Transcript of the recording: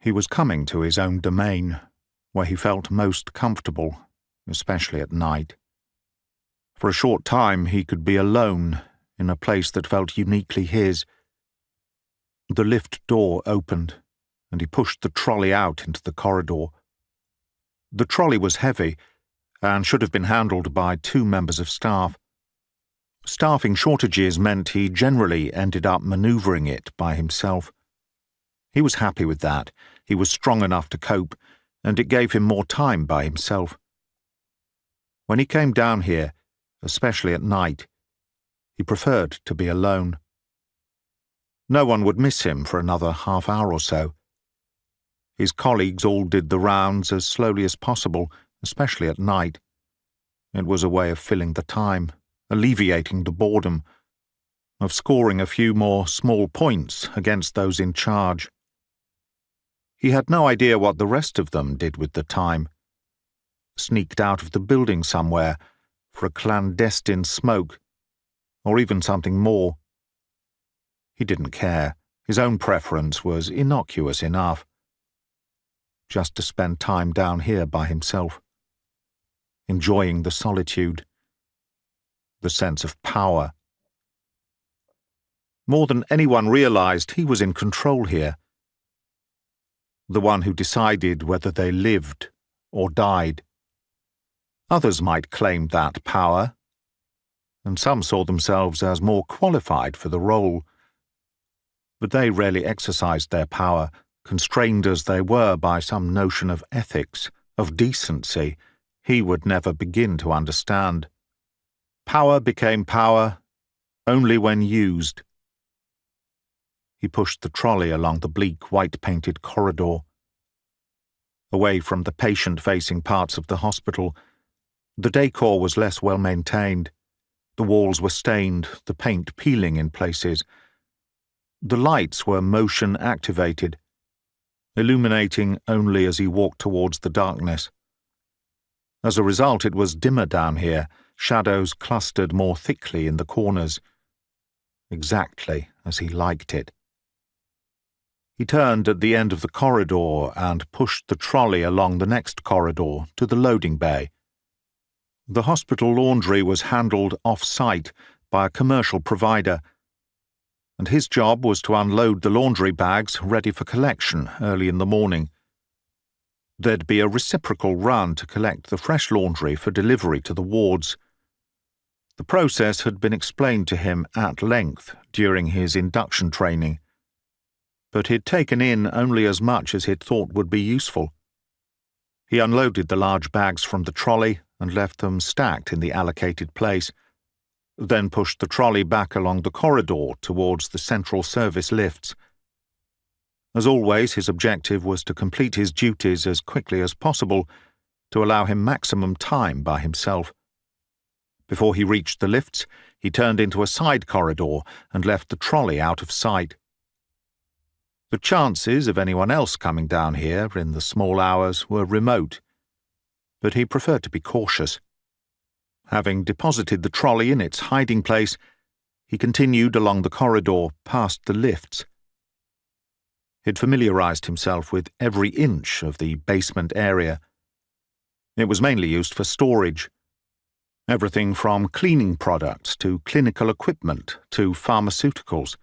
He was coming to his own domain, where he felt most comfortable, especially at night. For a short time he could be alone in a place that felt uniquely his. The lift door opened, and he pushed the trolley out into the corridor. The trolley was heavy, and should have been handled by 2 members of staff. Staffing shortages meant he generally ended up manoeuvring it by himself. He was happy with that. He was strong enough to cope, and it gave him more time by himself. When he came down here, especially at night, he preferred to be alone. No one would miss him for another half hour or so. His colleagues all did the rounds as slowly as possible, especially at night. It was a way of filling the time, alleviating the boredom, of scoring a few more small points against those in charge. He had no idea what the rest of them did with the time. Sneaked out of the building somewhere for a clandestine smoke, or even something more. He didn't care. His own preference was innocuous enough. Just to spend time down here by himself, enjoying the solitude, the sense of power. More than anyone realized, he was in control here. The one who decided whether they lived or died. Others might claim that power, and some saw themselves as more qualified for the role. But they rarely exercised their power, constrained as they were by some notion of ethics, of decency, he would never begin to understand. Power became power only when used. He pushed the trolley along the bleak, white-painted corridor. Away from the patient-facing parts of the hospital, the decor was less well-maintained. The walls were stained, the paint peeling in places. The lights were motion-activated, illuminating only as he walked towards the darkness. As a result, it was dimmer down here, shadows clustered more thickly in the corners, exactly as he liked it. He turned at the end of the corridor and pushed the trolley along the next corridor to the loading bay. The hospital laundry was handled off-site by a commercial provider, and his job was to unload the laundry bags ready for collection early in the morning. There'd be a reciprocal run to collect the fresh laundry for delivery to the wards. The process had been explained to him at length during his induction training, but he'd taken in only as much as he'd thought would be useful. He unloaded the large bags from the trolley and left them stacked in the allocated place, then pushed the trolley back along the corridor towards the central service lifts. As always, his objective was to complete his duties as quickly as possible, to allow him maximum time by himself. Before he reached the lifts, he turned into a side corridor and left the trolley out of sight. The chances of anyone else coming down here in the small hours were remote, but he preferred to be cautious. Having deposited the trolley in its hiding place, he continued along the corridor past the lifts. He'd familiarized himself with every inch of the basement area. It was mainly used for storage. Everything from cleaning products to clinical equipment to pharmaceuticals.